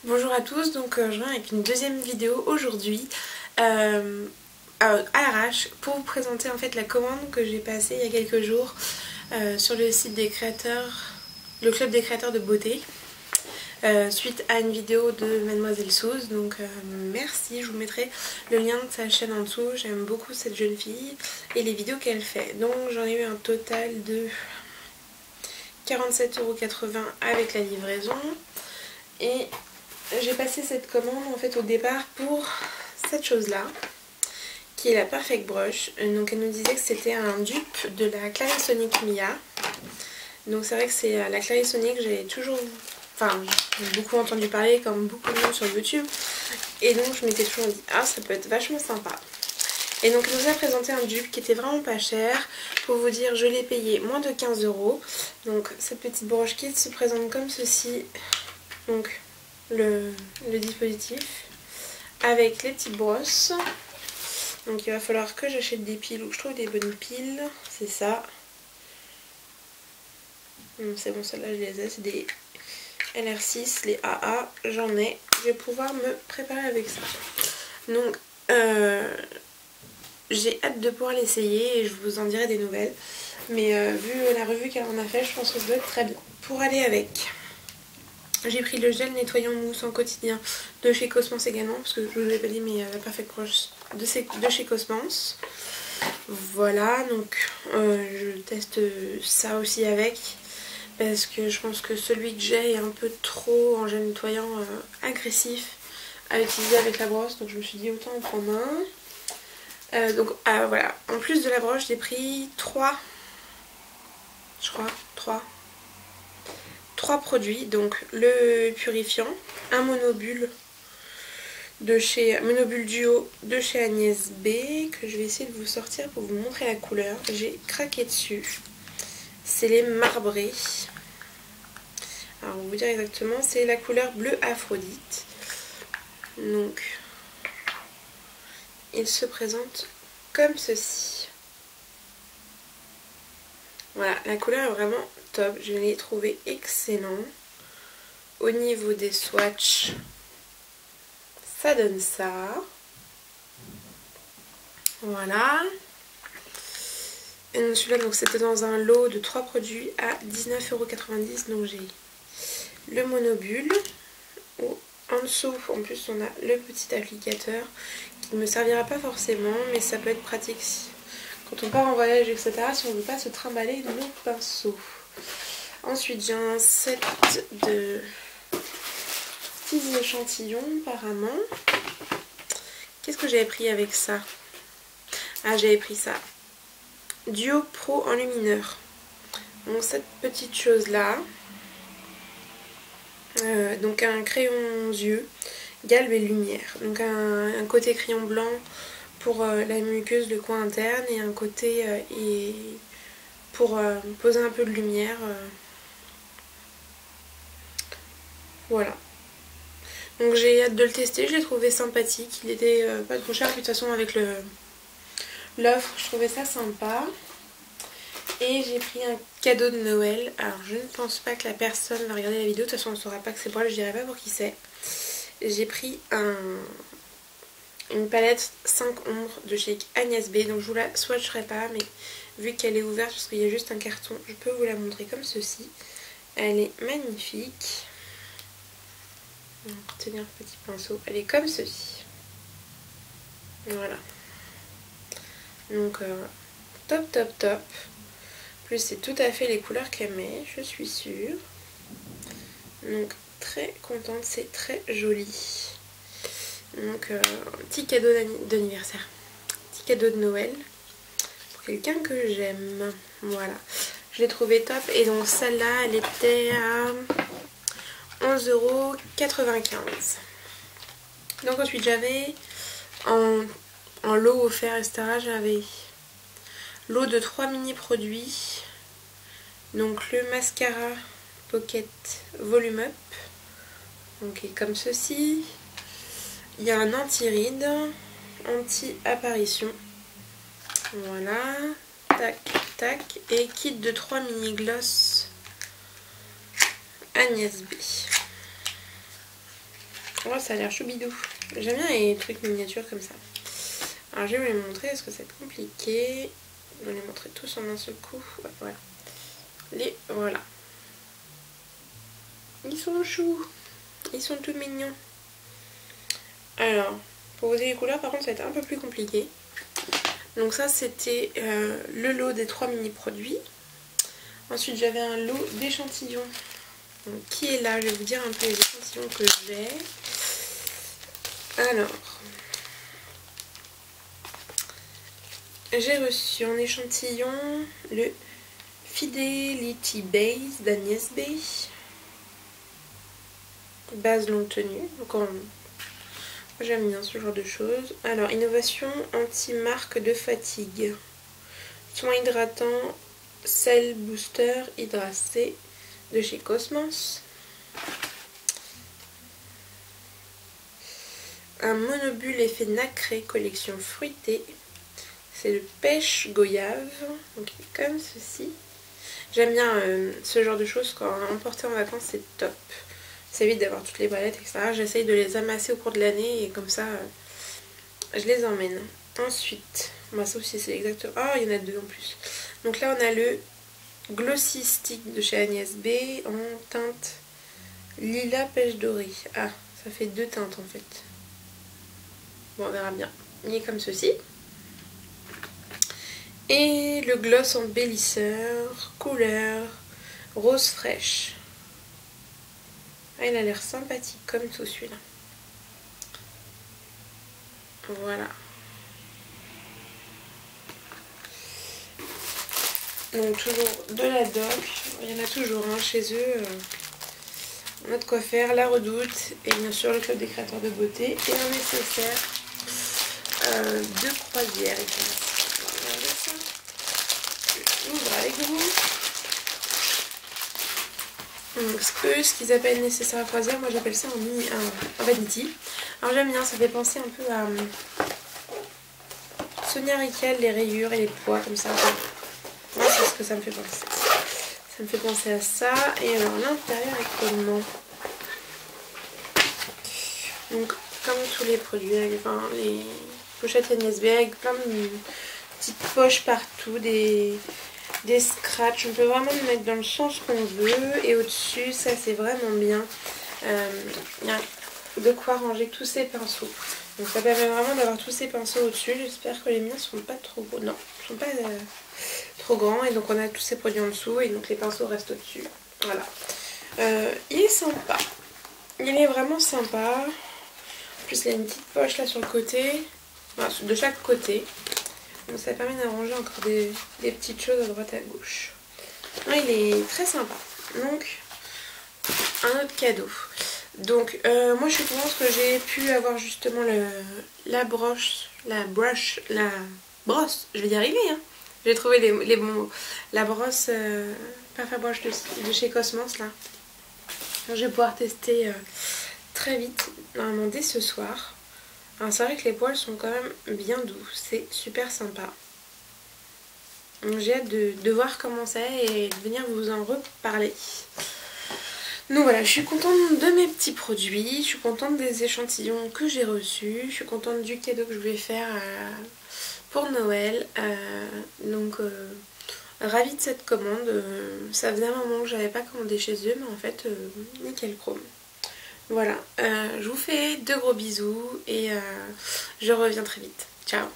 Bonjour à tous, donc je viens avec une deuxième vidéo aujourd'hui à l'arrache pour vous présenter en fait la commande que j'ai passée il y a quelques jours sur le site des créateurs, le club des créateurs de beauté, suite à une vidéo de Mademoiselle Sauce. Donc merci, je vous mettrai le lien de sa chaîne en dessous. J'aime beaucoup cette jeune fille et les vidéos qu'elle fait. Donc j'en ai eu un total de 47,80 € avec la livraison et j'ai passé cette commande en fait au départ pour cette chose là qui est la Perfect Brush. Donc elle nous disait que c'était un dupe de la Clarisonic Mia. Donc c'est vrai que c'est la Clarisonic, j'ai beaucoup entendu parler comme beaucoup de monde sur YouTube, et donc je m'étais toujours dit ah ça peut être vachement sympa. Et donc elle nous a présenté un dupe qui était vraiment pas cher. Pour vous dire, je l'ai payé moins de 15 €. Donc cette petite broche kit se présente comme ceci. Donc le dispositif avec les petites brosses. Donc il va falloir que j'achète des piles ou que je trouve des bonnes piles. C'est ça. C'est bon, celles-là je les ai. C'est des LR6, les AA. J'en ai. Je vais pouvoir me préparer avec ça. Donc j'ai hâte de pouvoir l'essayer et je vous en dirai des nouvelles. Mais vu la revue qu'elle en a fait, je pense que ça doit être très bien. Pour aller avec, j'ai pris le gel nettoyant mousse en quotidien de chez Cosmos également, parce que je vous l'ai pas dit, mais la Perfect Brush de chez Cosmos. Voilà, donc je teste ça aussi avec, parce que je pense que celui que j'ai est un peu trop en gel nettoyant agressif à utiliser avec la brosse, donc je me suis dit autant en prendre un. Voilà, en plus de la broche, j'ai pris 3 produits. Donc le purifiant, un monobule monobule duo de chez Agnès B, que je vais essayer de vous sortir pour vous montrer la couleur. J'ai craqué dessus. C'est les marbrés. Alors on va vous dire exactement, c'est la couleur bleu Aphrodite. Donc il se présente comme ceci. Voilà, la couleur est vraiment top, je l'ai trouvé excellent. Au niveau des swatchs, ça donne ça. Voilà. Et donc celui-là, donc c'était dans un lot de 3 produits à 19,90 €. Donc j'ai le monobule. En dessous, en plus, on a le petit applicateur qui ne me servira pas forcément, mais ça peut être pratique quand on part en voyage, etc. Si on ne veut pas se trimballer nos pinceaux. Ensuite, j'ai un set de petits échantillons apparemment. Qu'est-ce que j'avais pris avec ça? Ah, j'avais pris ça. Duo Pro Enlumineur. Donc cette petite chose là. Donc un crayon yeux, galbe et lumière. Donc un côté crayon blanc pour la muqueuse, le coin interne, et un côté pour poser un peu de lumière. Voilà. Donc j'ai hâte de le tester, je l'ai trouvé sympathique. Il était pas trop cher, puis de toute façon avec l'offre, je trouvais ça sympa. Et j'ai pris un cadeau de Noël. Alors je ne pense pas que la personne va regarder la vidéo, de toute façon on ne saura pas que c'est pour elle, je dirai pas pour qui c'est. J'ai pris une palette 5 ombres de chez Agnès B. Donc je vous la swatcherai pas, mais vu qu'elle est ouverte parce qu'il y a juste un carton, je peux vous la montrer comme ceci. Elle est magnifique. Pour tenir un petit pinceau, elle est comme ceci. Voilà. Donc top top top. Plus c'est tout à fait les couleurs qu'elle met, je suis sûre. Donc très contente, c'est très joli. Donc petit cadeau d'anniversaire, petit cadeau de Noël pour quelqu'un que j'aime. Voilà, je l'ai trouvé top. Et donc celle-là, elle était à 11,95 €. Donc ensuite j'avais en lot offert, etc. J'avais lot de 3 mini produits. Donc le mascara Pocket Volume Up, donc comme ceci. Il y a un anti-ride, anti-apparition. Voilà, tac tac. Et kit de 3 mini gloss Agnès B. Oh, ça a l'air choubidou. J'aime bien les trucs miniatures comme ça. Alors je vais vous les montrer, est-ce que ça va être compliqué? Je vais les montrer tous en un seul coup. Ouais, voilà. Voilà. Ils sont choux. Ils sont tout mignons. Alors, pour vous dire les couleurs, par contre, ça va être un peu plus compliqué. Donc ça, c'était le lot des 3 mini-produits. Ensuite, j'avais un lot d'échantillons qui est là. Je vais vous dire un peu les échantillons que j'ai. Alors, j'ai reçu en échantillon le Fidelity Base d'Agnès B. Base longue tenue. Donc j'aime bien ce genre de choses. Alors, innovation anti-marque de fatigue. Soin hydratant, sel booster hydraté de chez Cosmos. Un monobule effet nacré collection fruitée. C'est le pêche goyave. Donc il est comme ceci. J'aime bien ce genre de choses quand emporter en vacances, c'est top. Ça évite d'avoir toutes les palettes, etc. J'essaye de les amasser au cours de l'année et comme ça, je les emmène. Ensuite, bah ça aussi c'est exactement... Ah, il y en a 2 en plus. Donc là, on a le Glossy Stick de chez Agnès B en teinte lilas pêche dorée. Ah, ça fait 2 teintes en fait. Bon, on verra bien. Il est comme ceci. Et le gloss embellisseur, couleur rose fraîche. Ah, il a l'air sympathique comme tout celui-là. Voilà. Donc toujours de la doc. Il y en a toujours chez eux. On a de quoi faire. La Redoute. Et bien sûr le Club des créateurs de beauté. Et un nécessaire de croisière. Je l'ouvre avec vous. Donc eux, ce qu'ils appellent nécessaire à croisière, moi j'appelle ça en vanity. Alors j'aime bien, ça fait penser un peu à Sonia Rykiel, les rayures et les poids comme ça. Moi c'est ce que ça me fait penser. Ça me fait penser à ça. Et alors l'intérieur est comment? Donc comme tous les produits, enfin, les pochettes Agnès B avec plein de petites poches partout, des scratchs. On peut vraiment le mettre dans le sens qu'on veut. Et au-dessus, ça c'est vraiment bien. Il y a de quoi ranger tous ces pinceaux. Donc ça permet vraiment d'avoir tous ces pinceaux au-dessus. J'espère que les miens sont pas trop gros. Non, ils sont pas trop grands. Et donc on a tous ces produits en dessous. Et donc les pinceaux restent au-dessus. Voilà. Il est sympa. Il est vraiment sympa. En plus il y a une petite poche là sur le côté. Enfin, de chaque côté. Donc ça permet d'arranger encore des petites choses à droite et à gauche. Non, il est très sympa. Donc, un autre cadeau. Donc, moi je suis contente que j'ai pu avoir justement la brosse, je vais y arriver, hein. J'ai trouvé les bons mots. La brosse Parfum à broche de chez Cosmos, là. Donc, je vais pouvoir tester très vite, normalement dès ce soir. Alors c'est vrai que les poils sont quand même bien doux, c'est super sympa. Donc j'ai hâte de voir comment c'est et de venir vous en reparler. Donc voilà, je suis contente de mes petits produits, je suis contente des échantillons que j'ai reçus, je suis contente du cadeau que je voulais faire pour Noël. Donc ravie de cette commande, ça faisait un moment que j'avais pas commandé chez eux, mais en fait nickel chrome. Voilà, je vous fais de gros bisous et je reviens très vite. Ciao!